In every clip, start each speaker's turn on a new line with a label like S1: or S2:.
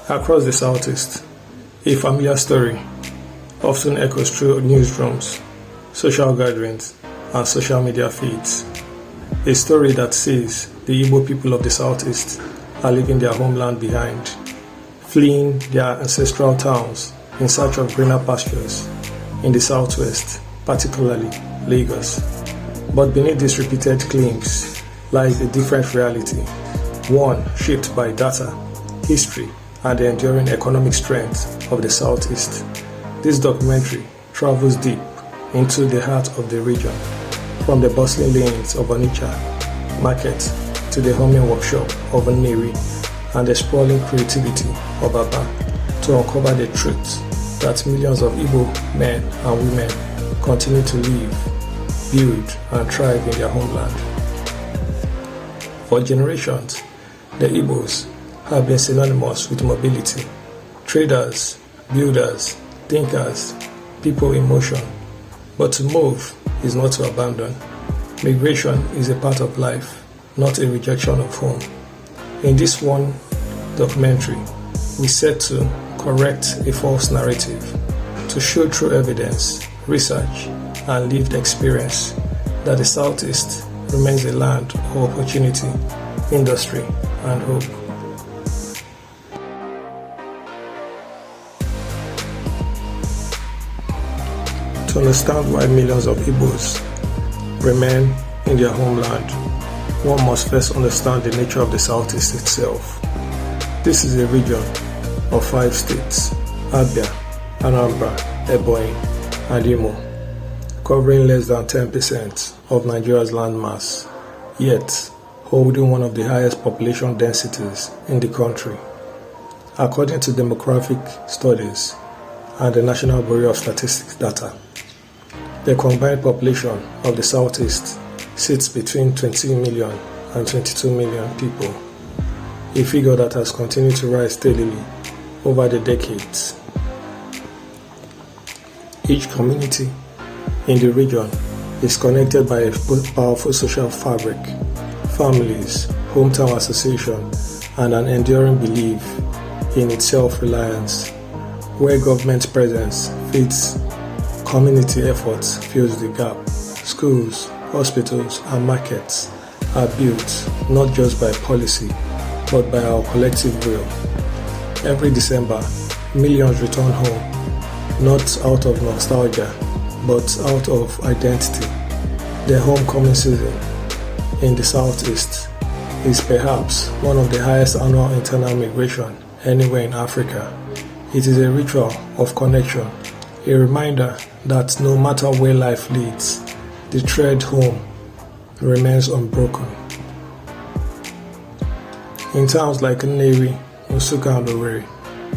S1: Across the Southeast, a familiar story often echoes through newsrooms, social gatherings, and social media feeds. A story that says the Igbo people of the Southeast are leaving their homeland behind, fleeing their ancestral towns in search of greener pastures in the Southwest, particularly Lagos. But beneath these repeated claims lies a different reality, one shaped by data, history, and the enduring economic strength of the Southeast. This documentary travels deep into the heart of the region, from the bustling lanes of Onitsha market to the humming workshop of Nnewi and the sprawling creativity of Abia, to uncover the truth that millions of Igbo men and women continue to live, build, and thrive in their homeland. For generations, the Igbos have been synonymous with mobility. Traders, builders, thinkers, people in motion. But to move is not to abandon. Migration is a part of life, not a rejection of home. In this one documentary, we set to correct a false narrative, to show through evidence, research, and lived experience that the Southeast remains a land of opportunity, industry, and hope. To understand why millions of Igbos remain in their homeland, one must first understand the nature of the Southeast itself. This is a region of 5 states: Abia, Anambra, Ebonyi, and Imo, covering less than 10% of Nigeria's landmass, yet holding one of the highest population densities in the country. According to demographic studies and the National Bureau of Statistics data, the combined population of the Southeast sits between 20 million and 22 million people, a figure that has continued to rise steadily over the decades. Each community in the region is connected by a powerful social fabric, families, hometown association, and an enduring belief in its self-reliance, where government presence feeds community efforts fills the gap. Schools, hospitals, and markets are built not just by policy, but by our collective will. Every December, millions return home, not out of nostalgia, but out of identity. The homecoming season in the Southeast is perhaps one of the highest annual internal migration anywhere in Africa. It is a ritual of connection, a reminder that no matter where life leads, the thread home remains unbroken. In towns like Nnewi, Nsukka, and Owerri,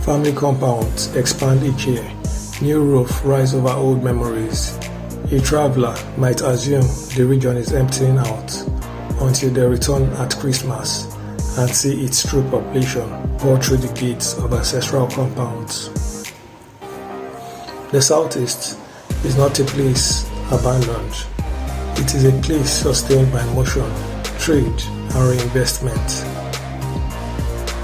S1: family compounds expand each year. New roofs rise over old memories. A traveler might assume the region is emptying out until they return at Christmas and see its true population pour through the gates of ancestral compounds. The Southeast is not a place abandoned. It is a place sustained by motion, trade, and reinvestment.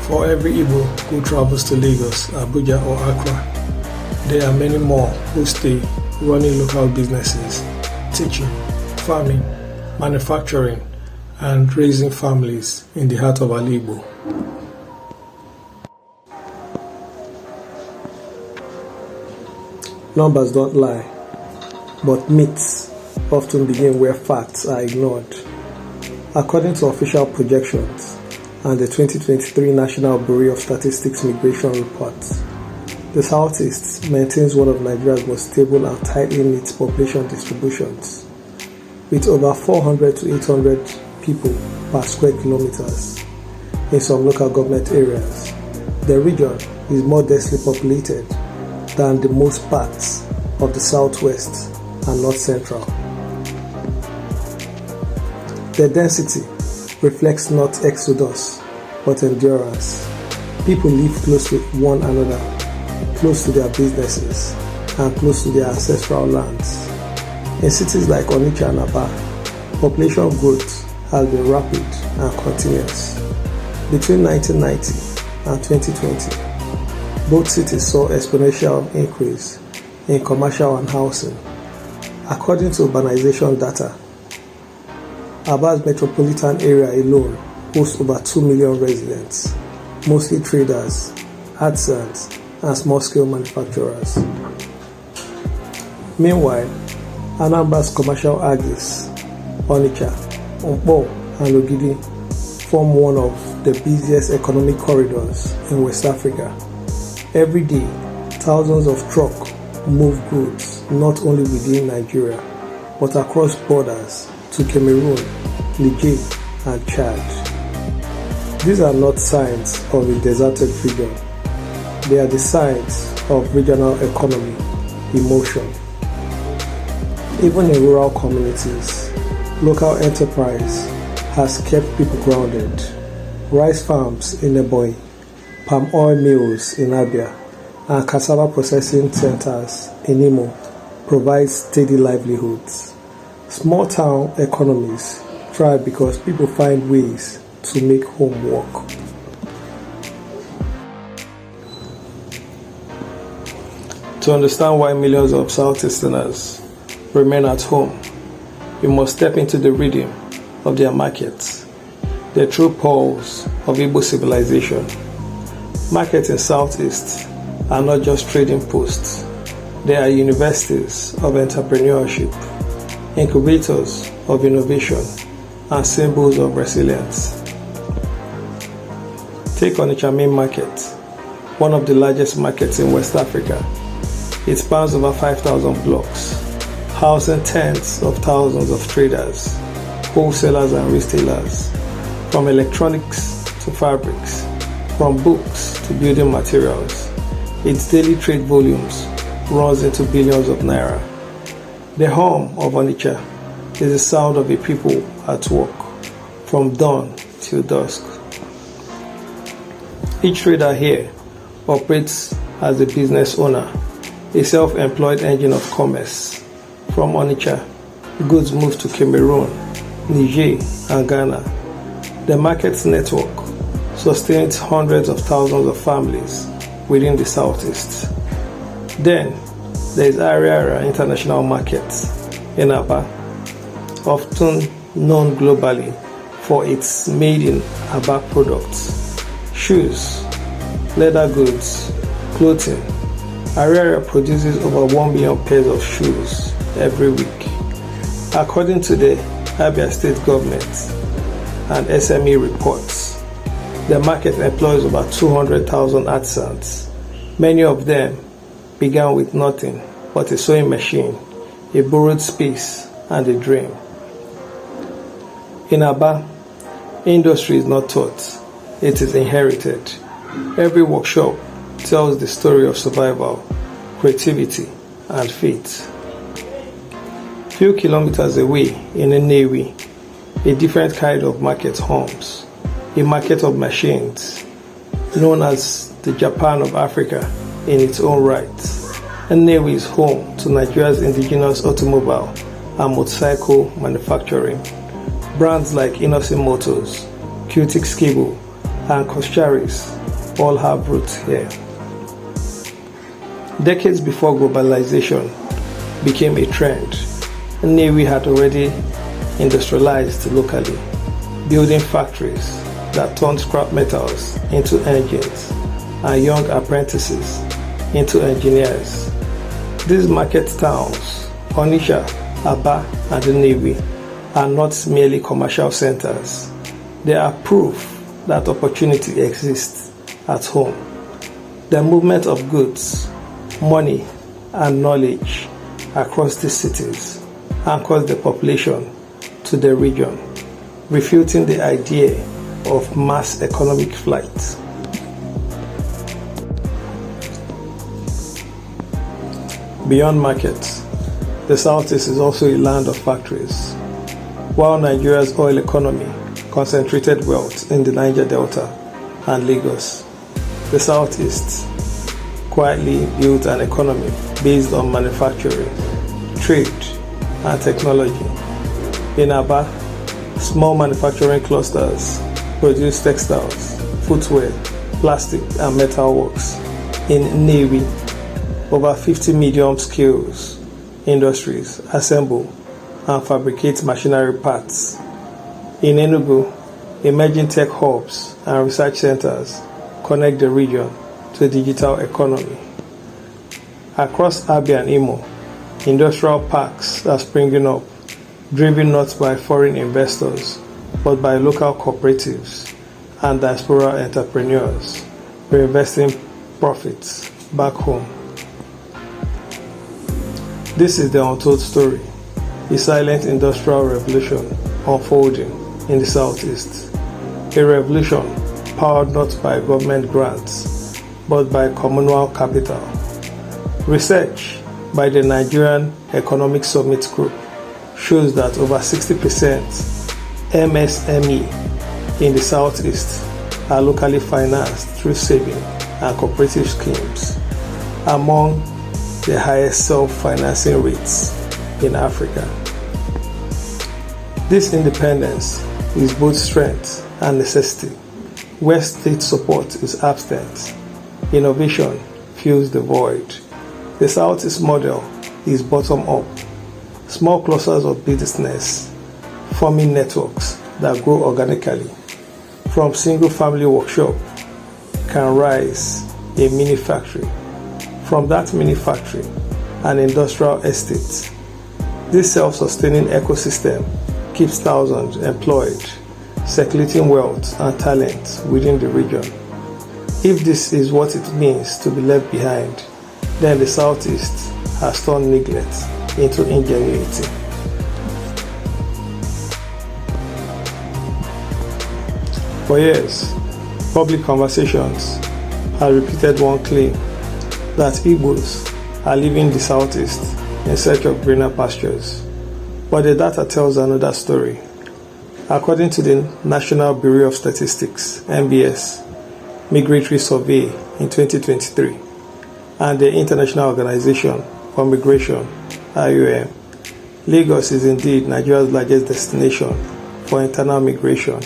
S1: For every Igbo who travels to Lagos, Abuja, or Accra, there are many more who stay running local businesses, teaching, farming, manufacturing, and raising families in the heart of Igbo. Numbers don't lie, but myths often begin where facts are ignored. According to official projections and the 2023 National Bureau of Statistics Migration Report, the Southeast maintains one of Nigeria's most stable and tightly knit population distributions, with over 400 to 800 people per square kilometers. In some local government areas, the region is more densely populated than the most parts of the Southwest and North Central. The density reflects not exodus, but endurance. People live close to one another, close to their businesses, and close to their ancestral lands. In cities like Onitsha and Abia, population growth has been rapid and continuous. Between 1990 and 2020, Both cities saw exponential increase in commercial and housing. According to urbanization data, Aba's metropolitan area alone hosts over 2 million residents, mostly traders, artisans, and small-scale manufacturers. Meanwhile, Anambra's commercial axis, Onitsha, Nkpo, and Ogidi, form one of the busiest economic corridors in West Africa. Every day, thousands of trucks move goods not only within Nigeria, but across borders to Cameroon, Niger, and Chad. These are not signs of a deserted region. They are the signs of regional economy, emotion. Even in rural communities, local enterprise has kept people grounded. Rice farms in Ebonyi, palm oil mills in Abia, and cassava processing centers in Imo provide steady livelihoods. Small town economies thrive because people find ways to make home work. To understand why millions of Southeasterners remain at home, you must step into the rhythm of their markets, the true pulse of Igbo civilization. Markets in Southeast are not just trading posts, they are universities of entrepreneurship, incubators of innovation, and symbols of resilience. Take Onitsha main market, one of the largest markets in West Africa. It spans over 5,000 blocks, housing tens of thousands of traders, wholesalers and retailers, from electronics to fabrics, from books to building materials. Its daily trade volumes runs into billions of naira. The home of Onitsha is the sound of a people at work, from dawn till dusk. Each trader here operates as a business owner, a self-employed engine of commerce. From Onitsha, goods move to Cameroon, Niger, and Ghana. The market's network sustains hundreds of thousands of families within the Southeast. Then, there is Owerri International Market in Abia, often known globally for its made in Abia products, shoes, leather goods, clothing. Owerri produces over 1 million pairs of shoes every week. According to the Abia state government and SME reports, the market employs over 200,000 artisans. Many of them began with nothing but a sewing machine, a borrowed space, and a dream. In Abia, industry is not taught, it is inherited. Every workshop tells the story of survival, creativity, and faith. Few kilometers away in Nnewi, a different kind of market homes, a market of machines, known as the Japan of Africa in its own right. Nnewi is home to Nigeria's indigenous automobile and motorcycle manufacturing. Brands like Innocent Motors, Cutix Cable, and Koscharis all have roots here. Decades before globalization became a trend, Nnewi had already industrialized locally, building factories that turned scrap metals into engines and young apprentices into engineers. These market towns, Onitsha, Abia, and Nnewi, are not merely commercial centers. They are proof that opportunity exists at home. The movement of goods, money, and knowledge across these cities anchors the population to the region, refuting the idea of mass economic flight. Beyond markets, the Southeast is also a land of factories. While Nigeria's oil economy concentrated wealth in the Niger Delta and Lagos, the Southeast quietly built an economy based on manufacturing, trade, and technology. In Abia, small manufacturing clusters produce textiles, footwear, plastic, and metal works. In Nnewi, over 50 medium-scale industries assemble and fabricate machinery parts. In Enugu, emerging tech hubs and research centers connect the region to a digital economy. Across Abia and Imo, industrial parks are springing up, driven not by foreign investors, but by local cooperatives and diaspora entrepreneurs, reinvesting profits back home. This is the untold story, a silent industrial revolution unfolding in the Southeast. A revolution powered not by government grants, but by communal capital. Research by the Nigerian Economic Summit Group shows that over 60% MSME in the Southeast are locally financed through saving and cooperative schemes, among the highest self-financing rates in Africa. This independence is both strength and necessity. Where state support is absent, innovation fills the void. The Southeast model is bottom-up. Small clusters of business forming networks that grow organically. From single-family workshop can rise a mini factory. From that mini factory, an industrial estate. This self-sustaining ecosystem keeps thousands employed, circulating wealth and talent within the region. If this is what it means to be left behind, then the Southeast has turned neglect into ingenuity. For years, public conversations have repeated one claim that Igbos are leaving the Southeast in search of greener pastures. But the data tells another story. According to the National Bureau of Statistics, NBS, Migratory Survey in 2023, and the International Organization for Migration, IOM, Lagos is indeed Nigeria's largest destination for internal migration.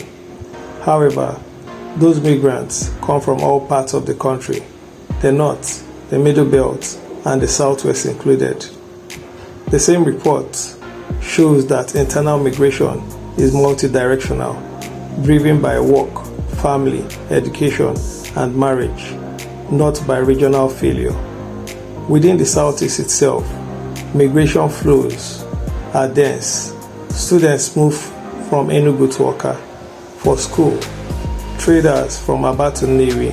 S1: However, those migrants come from all parts of the country, the north, the middle belt, and the southwest included. The same report shows that internal migration is multidirectional, driven by work, family, education, and marriage, not by regional failure. Within the Southeast itself, migration flows are dense. Students move from Enugu to Oka for school, traders from Aba to Nnewi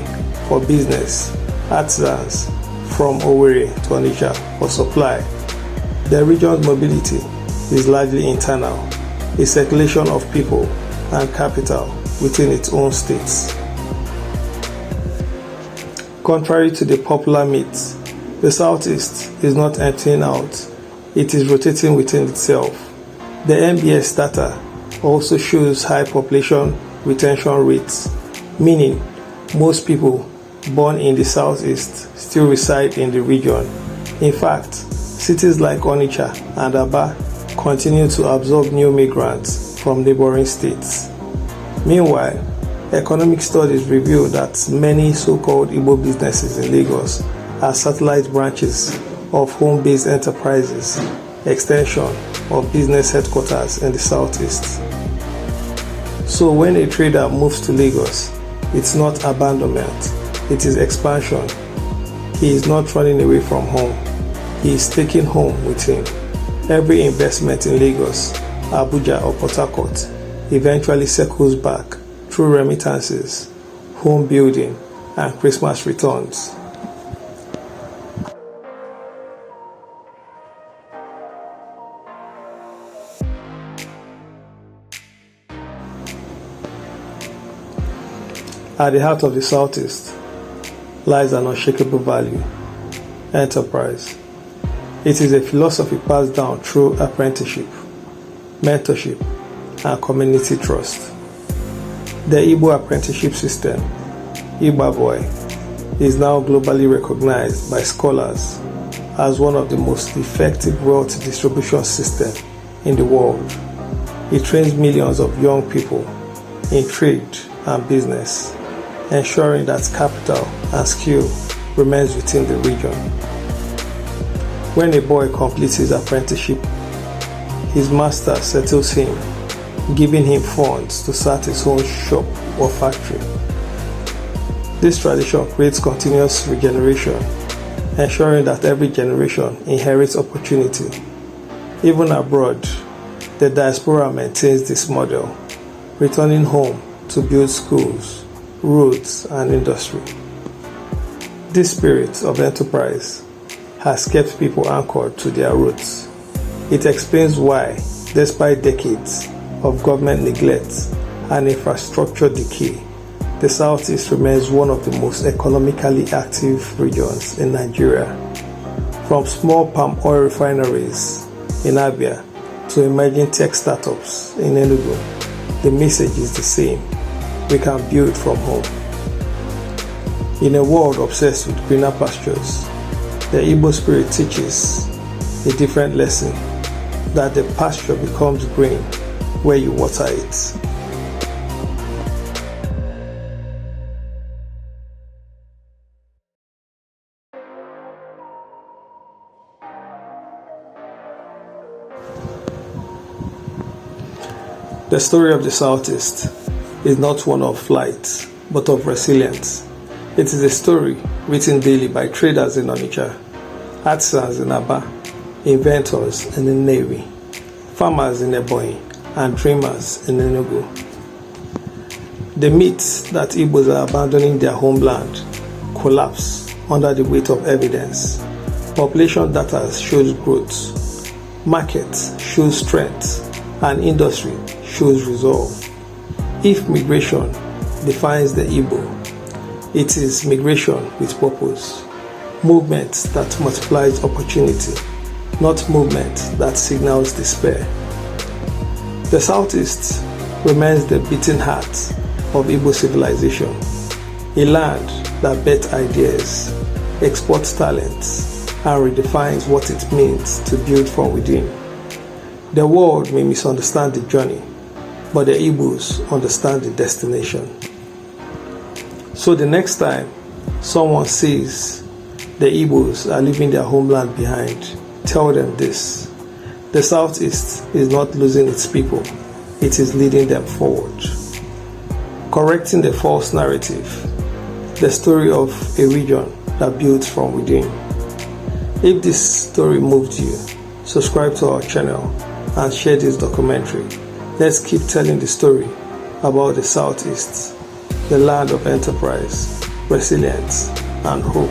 S1: for business, artisans from Owerri to Onitsha for supply. The region's mobility is largely internal, a circulation of people and capital within its own states. Contrary to the popular myth, the Southeast is not emptying out, it is rotating within itself. The NBS data also shows high population retention rates, meaning most people born in the Southeast still reside in the region. In fact, cities like Onitsha and Abia continue to absorb new migrants from neighboring states. Meanwhile, economic studies reveal that many so-called Igbo businesses in Lagos are satellite branches of home-based enterprises, extension of business headquarters in the Southeast. So when a trader moves to Lagos, it's not abandonment, it is expansion. He is not running away from home, he is taking home with him. Every investment in Lagos, Abuja or Port Harcourt eventually circles back through remittances, home building, and Christmas returns. At the heart of the Southeast lies an unshakable value: enterprise. It is a philosophy passed down through apprenticeship, mentorship, and community trust. The Igbo apprenticeship system, Igbo Boy, is now globally recognized by scholars as one of the most effective wealth distribution systems in the world. It trains millions of young people in trade and business, ensuring that capital and skill remains within the region. When a boy completes his apprenticeship, his master settles him, giving him funds to start his own shop or factory. This tradition creates continuous regeneration, ensuring that every generation inherits opportunity. Even abroad, the diaspora maintains this model, returning home to build schools, roads, and industry. This spirit of enterprise has kept people anchored to their roots. It explains why, despite decades of government neglect and infrastructure decay, the Southeast remains one of the most economically active regions in Nigeria. From small palm oil refineries in Abia to emerging tech startups in Enugu, the message is the same: we can build from home. In a world obsessed with greener pastures, the Igbo spirit teaches a different lesson: that the pasture becomes green where you water it. The story of the Southeast is not one of flight, but of resilience. It is a story written daily by traders in Onitsha, artisans in Abia, inventors in Nnewi, farmers in Ebonyi, and dreamers in Enugu. The myth that Igbos are abandoning their homeland collapse under the weight of evidence. Population data shows growth, market shows strength, and industry shows resolve. If migration defines the Igbo, it is migration with purpose, movement that multiplies opportunity, not movement that signals despair. The Southeast remains the beating heart of Igbo civilization, a land that bets ideas, exports talents, and redefines what it means to build from within. The world may misunderstand the journey, but the Igbos understand the destination. So the next time someone says the Igbos are leaving their homeland behind, tell them this: the Southeast is not losing its people, it is leading them forward. Correcting the false narrative, the story of a region that builds from within. If this story moved you, subscribe to our channel and share this documentary. Let's keep telling the story about the Southeast, the land of enterprise, resilience, and hope.